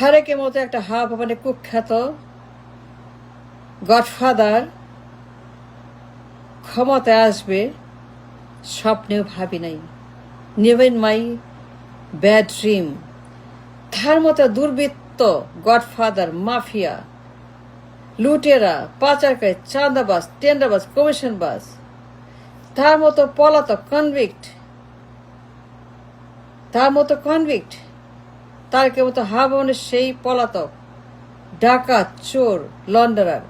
তারেকের মতো একটা মানে কুখ্যাত গডফাদার ক্ষমতায় আসবে স্বপ্নেও ভাবি নাই, নেভেন মাই ব্যাড ড্রিম। তার মতো দুর্বৃত্ত, গডফাদার, মাফিয়া, লুটেরা, পাচারকারী, চাঁদাবাজ, টেন্ডারবাজ, কমিশনবাজ, তার মতো পলাতক, কনভিক্ট, তারকের মতো হাবনের সেই পলাতক, ডাকাত, চোর, লন্ডারার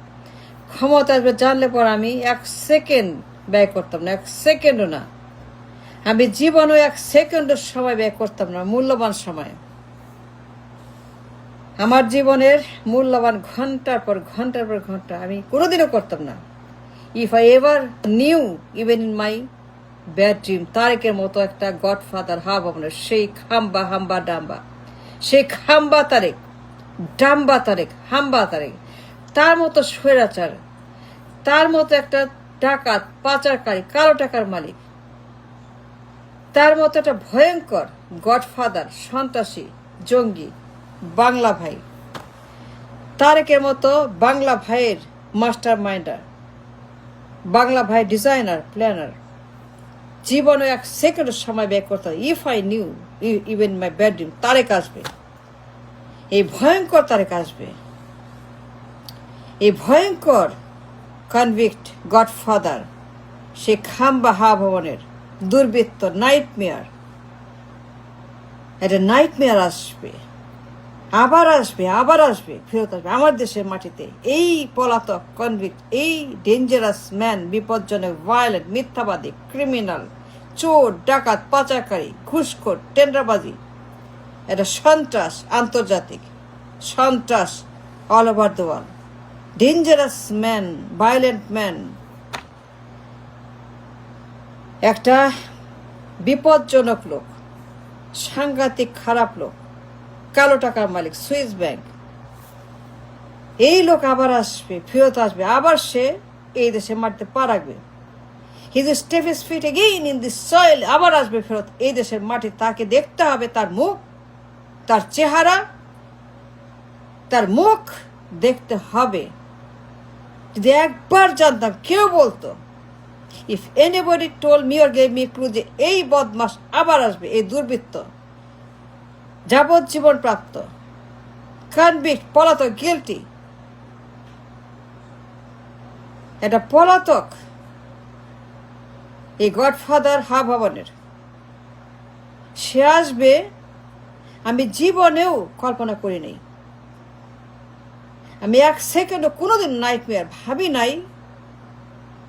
ক্ষমতা আসবে জানলে পর আমি 1 সেকেন্ড ব্যয় করতাম না, 1 সেকেন্ডও না। আমি জীবনেও 1 সেকেন্ডের সময় ব্যয় করতাম না, মূল্যবান সময়। আমার জীবনের মূল্যবান ঘন্টার পর ঘন্টা আমি কোনোদিনও করতাম না। If I ever new even in my bad dream, তারেকের মতো একটা গডফাদার হাবনের সেই হাম্বা ডাম্বা, সেই খাম্বা তারেক, ডাম্বা তারেক, হাম্বা তারেক, তার মতো স্বৈরাচার, তার মতো একটা ডাকাত, পাচারকারী, কালো টাকার মালিক, তার মতো একটা ভয়ঙ্কর গডফাদার, সন্ত্রাসী, জঙ্গি, বাংলা ভাই, তারেকের মতো বাংলা ভাইয়ের মাস্টার মাইন্ডার, বাংলা ভাই ডিজাইনার, প্ল্যানার, জীবনে 1 সেকেন্ডের সময় ব্যয় করতে হবে। If I knew even my bad dream, Tarique আসবে, এই ভয়ঙ্কর তারেক আসবে, এই ভয়ঙ্কর কনভিক্ট গডফাদার, সে খাম্বা ভবনের দুর্বৃত্ত, নাইটমেয়ার, একটা নাইটমেয়ার আসবে, আবার আসবে, ফেরত আসবে আমার দেশের মাটিতে। এই পলাতক, কনভিক্ট, এই ডেঞ্জারাস ম্যান, বিপজ্জনক, ভায়োলেন্ট, মিথ্যাবাদী, ক্রিমিনাল, চোর, ডাকাত, পাচারকারী, ঘুষখোর, টেন্ডারবাজি, এটা সন্ত্রাস, আন্তর্জাতিক সন্ত্রাস, all over the world, dangerous man, violent man, একটা বিপজ্জনক লোক, সাংঘাতিক খারাপ লোক, কালো টাকার মালিক, সুইস ব্যাংক। এই লোক আবার আসবে, ফেরত আসবে, আবার সে এই দেশে মাটিতে পা রাখবে। He will step his fit again in this soil, আবার আসবে ফেরত এই দেশের মাটি। তাকে দেখতে হবে, তার মুখ, তার চেহারা, তার মুখ দেখতে হবে। যদি একবার জানতাম, কেউ বলতো, if anybody told me or gave me clue, যে এই বদমাস আবার আসবে, এই দুর্বৃত্ত, যাবজ্জীবন প্রাপ্ত, কনভিক্ট, পলাতক, গিলটি, এটা পলাতক, এই গডফাদার ভবনের সে আসবে, আমি জীবনেও কল্পনা করি নাই। আমি 1 সেকেন্ডও কোনোদিন নাইটমেয়ার ভাবি নাই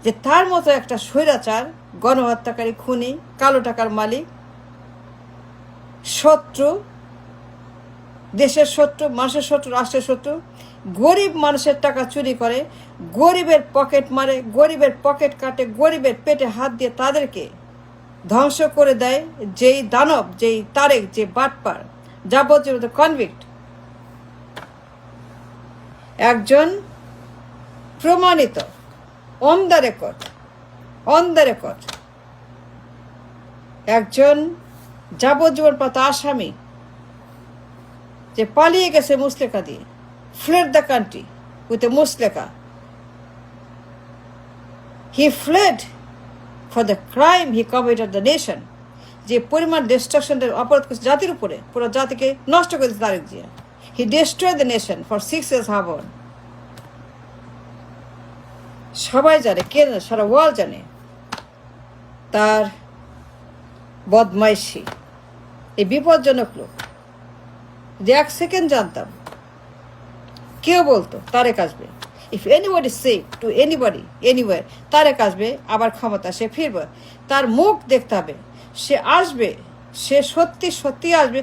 যে তার মতো একটা স্বৈরাচার, গণহত্যাকারী, খুনি, কালো টাকার মালিক, শত্রু, দেশের শত্রু, মানুষের শত্রু, রাষ্ট্রের শত্রু, গরিব মানুষের টাকা চুরি করে, গরিবের পকেট মারে, গরিবের পকেট কাটে, গরিবের পেটে হাত দিয়ে তাদেরকে ধ্বংস করে দেয়, যেই দানব, যেই তারেক, যে বাটপার, যাবজ্জীবন কনভিক্ট, একজন প্রমাণিত, অন দ্য রেকর্ড একজন যাবজ্জীবন প্রাপ্ত আসামি, যে পালিয়ে গেছে মুসলেকা দিয়ে, fled the country with a মুসলেকা। He fled for the crime he committed the nation, যে পরিমাণ ডিস্ট্রাকশনের অপরাধ করেছে জাতির উপরে, পুরো জাতিকে নষ্ট করে দিয়েছে Tarique Zia. He destroyed the nation for 6 years হাবন। সবাই জানে, কে জানে, সারা ওয়ার্ল্ড জানে তার বদমাইশি, এই বিপজ্জনক লোক। যে 1 সেকেন্ড জানতাম, কেউ বলতো তারেক আসবে, if anybody say to anybody anywhere, Tarique আসবে, আবার ক্ষমতা, সে ফিরবে, তার মুখ দেখতে হবে, সে আসবে, সে সত্যি আসবে,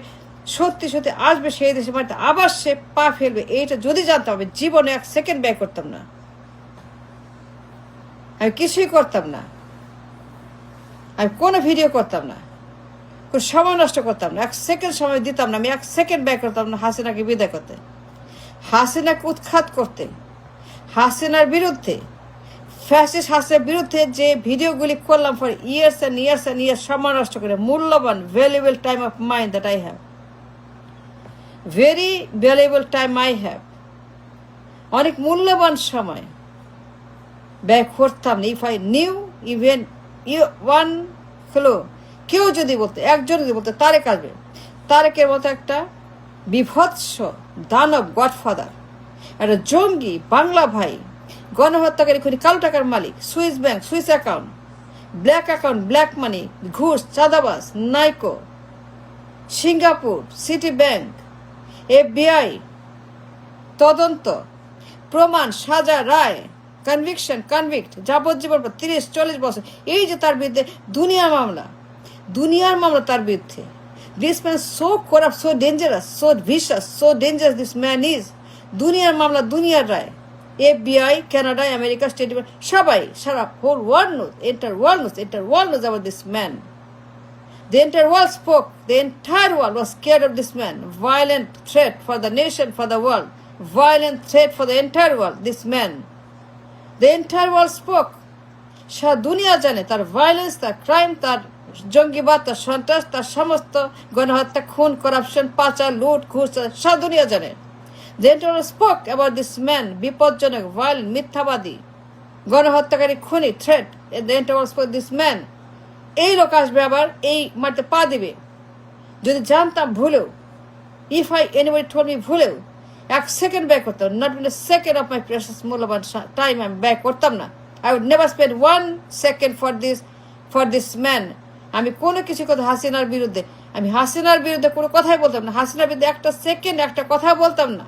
সত্যি আসবে সেই দেশে মাটিতে, আবার সে পা ফেলবে। এইটা যদি জানতাম, আমি জীবনে 1 সেকেন্ড ব্যয় করতাম না, আমি কিছুই করতাম না, আমি কোনো ভিডিও করতাম না, কোনো সময় নষ্ট করতাম না, 1 সেকেন্ড সময় দিতাম না, আমি 1 সেকেন্ড ব্যয় করতাম না হাসিনাকে বিদায় করতে, হাসিনাকে উৎখাত করতে, হাসিনার বিরুদ্ধে, ফ্যাসিস্ট হাসিনার বিরুদ্ধে যে ভিডিওগুলি করলাম ফর ইয়ার্স অ্যান্ড ইয়ার্স সময় নষ্ট করে, মূল্যবান valuable time of mind that I have. Very valuable time I have, অনেক মূল্যবান সময় ব্যয় করতাম না। If I knew even one হলো, কেউ যদি বলতো, একজন যদি বলতো তারেক আসবে, তারেকের মতো একটা বিভৎস দানব গডফাদার, একটা জঙ্গি বাংলা ভাই, গণহত্যাকারী খুনি, কালো টাকার মালিক, Swiss bank, Swiss account, black money, ঘুষ, চাঁদাবাজ, Niko, Singapore, city bank, FBI, তদন্ত, প্রমাণ, সাজা, রায়, কনভিক্ট, যাবজ্জীবন 30-40 বছর, এই যে তার বিরুদ্ধে দুনিয়ার মামলা তার বিরুদ্ধে। This man so corrupt, so dangerous, so vicious, so dangerous this man is. দুনিয়ার মামলা, দুনিয়ার রায়, FBI, Canada, America, state department, সবাই, সারা whole world knows, entire world knows about this man. The entire world spoke. The entire world was scared of this man. Violent threat for the nation, for the world. Violent threat for the entire world, this man. The entire world spoke. সারা দুনিয়া জানে তার violence, তার crime, তার জঙ্গিবাদ, তার সন্ত্রাস, তার সমস্ত গণহত্যা, খুন, করাপশন, পাচার, লুট, ঘুষ, সারা দুনিয়া জানে। The entire world spoke about this man. বিপজ্জনক, ভায়োলেন্ট, মিথ্যাবাদী, গণহত্যাকারী, খুনি, threat. The entire world spoke this man. এই লোক আসবে, আবার এই মাটিতে পা দিবে। যদি জানতাম ভুলেও, if I anybody told me ভুলেও, 1 সেকেন্ড ব্যয় করতাম, not in a second of my precious মূল্যবান টাইম আমি ব্যয় করতাম না। I would never spend 1 second for this man. আমি কোনো কিছু কথা হাসিনার বিরুদ্ধে কোনো কথাই বলতাম না। হাসিনার বিরুদ্ধে একটা সেকেন্ড একটা কথা বলতাম না।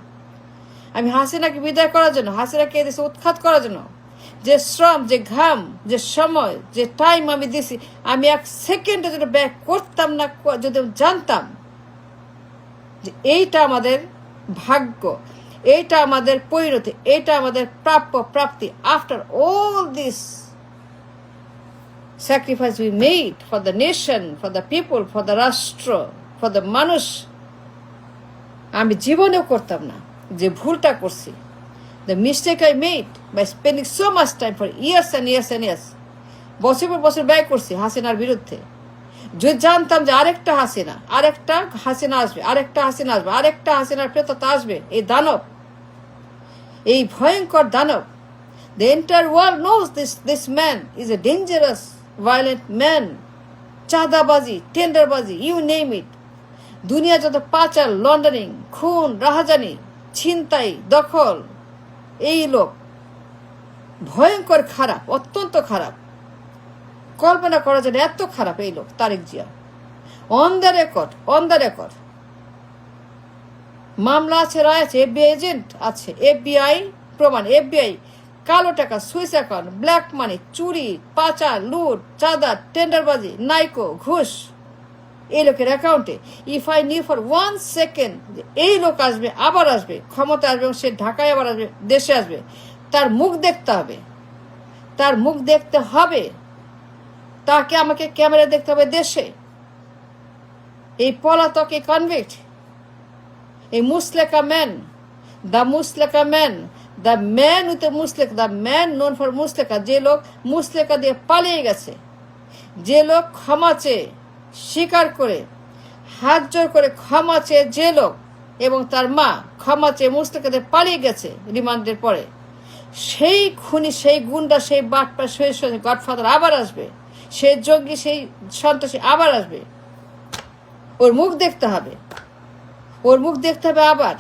আমি হাসিনাকে বিদায় করার জন্য, হাসিনাকে এদেশে উৎখাত করার জন্য যে শ্রম, যে ঘাম, যে সময়, যে টাইম আমি দিছি, আমি 1 সেকেন্ডের জন্য ব্যয় করতাম না। যদি জানতাম যে এইটা আমাদের ভাগ্য, এইটা আমাদের পরিণতি, এইটা আমাদের প্রাপ্তি, after all this sacrifice we made for the nation, for the people, for the রাষ্ট্র, ফর দ্য মানুষ, আমি জীবনেও করতাম না যে ভুলটা করছি। The mistake I made by spending so much time for years and years, বছর পর বছর ব্যয় করছি হাসিনার বিরুদ্ধে। যদি জানতাম যে আরেকটা হাসিনা আসবে, আরেকটা হাসিনার প্রেততা আসবে, এই দানব, এই ভয়ঙ্কর দানব। The entire world knows this man is a dangerous, violent man. চাঁদাবাজি, টেন্ডারবাজি, you name it. দুনিয়া যত পাচার, লন্ডারিং, খুন, রাহাজানি, ছিনতাই, দখল, এই লোক ভয়ঙ্কর খারাপ, অত্যন্ত খারাপ, কল্পনা করা যায় এত খারাপ এই লোক Tarique Zia. On the record মামলা আছে, রায় আছে, FBI এজেন্ট আছে, FBI প্রমাণ, FBI কালো টাকা, সুইস অ্যাকাউন্ট, ব্ল্যাক মানি, চুরি, পাচার, লুট, চাঁদা, টেন্ডারবাজি, নাইকো, ঘুষ এই লোকের অ্যাকাউন্টে। If I new for 1 second এই লোক আসবে, আবার আসবে, ক্ষমতা আসবে, এবং সে ঢাকায় আবার আসবে, দেশে আসবে, তার মুখ দেখতে হবে, তাকে আমাকে ক্যামেরা দেখতে হবে দেশে। এই পলাতক, এই কনভিক্ট, এই মুসলেকা ম্যান, দ্য ম্যান উইথ মুসলেকা, দ্য ম্যান নোন ফর মুসলেকা, যে লোক মুসলেকা দিয়ে পালিয়ে গেছে, যে লোক ক্ষমা চেয়ে, স্বীকার করে, হাত জোর করে ক্ষমা চেয়ে, যে লোক এবং তার মা ক্ষমা চেয়ে মুসলেকাতে পালিয়ে গেছে রিমান্ডের পরে, সেই খুনি, সেই গুন্ডা, সেই বাটপা, সেই গডফাদার আবার আসবে, সেই জঙ্গি, সেই সন্ত্রাসী আবার আসবে। ওর মুখ দেখতে হবে আবার,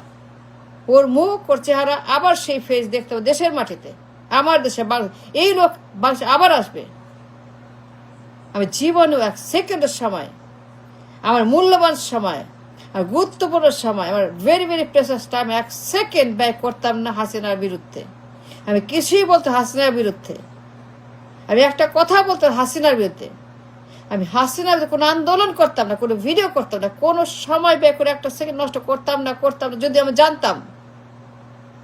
ওর মুখ, ওর চেহারা, আবার সেই ফেস দেখতে হবে দেশের মাটিতে, আমার দেশে, এই লোক বাংলাদেশে আবার আসবে। আমি জীবনেও 1 সেকেন্ডের সময়, আমার মূল্যবান সময়, আর গুরুত্বপূর্ণ সময়, আমার very very precious time 1 second ব্যয় করতাম না হাসিনার বিরুদ্ধে। আমি কিছুই বলতে হাসিনার বিরুদ্ধে, আমি একটা কথা বলতাম হাসিনার বিরুদ্ধে। আমি হাসিনার বিরুদ্ধে কোনো আন্দোলন করতাম না, কোনো ভিডিও করতাম না, কোনো সময় ব্যয় করে 1 সেকেন্ড নষ্ট করতাম না। যদি আমি জানতাম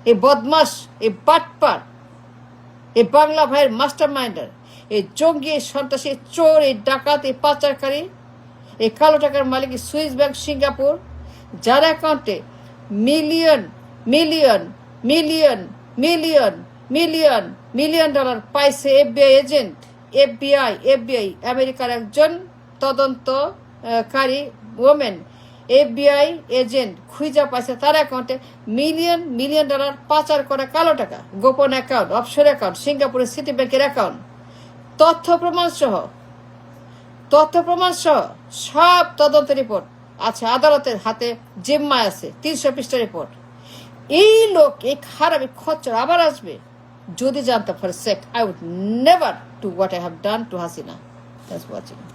এই বদমাস, এই বাটপার, এই বাংলা ভাইয়ের মাস্টার মাইন্ডার, এই জঙ্গি, এই সন্ত্রাসী, চোর, এই ডাকাত, এই পাচারকারী, এই কালো টাকার মালিক, সুইস ব্যাংক, সিঙ্গাপুর, যার অ্যাকাউন্টে মিলিয়ন ডলার পাইছে FBI এজেন্ট, FBI আমেরিকার একজন তদন্তকারী ওমেন, FBI এজেন্ট খুঁজে পাইছে তার অ্যাকাউন্টে মিলিয়ন মিলিয়ন ডলার পাচার করা কালো টাকা, গোপন অ্যাকাউন্ট, অফশোর অ্যাকাউন্ট, সিঙ্গাপুরের সিটি ব্যাংকের অ্যাকাউন্ট, তথ্য প্রমাণ সহ সব তদন্ত রিপোর্ট আছে আদালতের হাতে, জিম্মায় আছে 300 পৃষ্ঠা রিপোর্ট। এই লোক, এই খারাপ, এই খচ্চর আবার আসবে। যদি জানতাম for sake, I would never do what I have done to Hasina. Thanks for watching.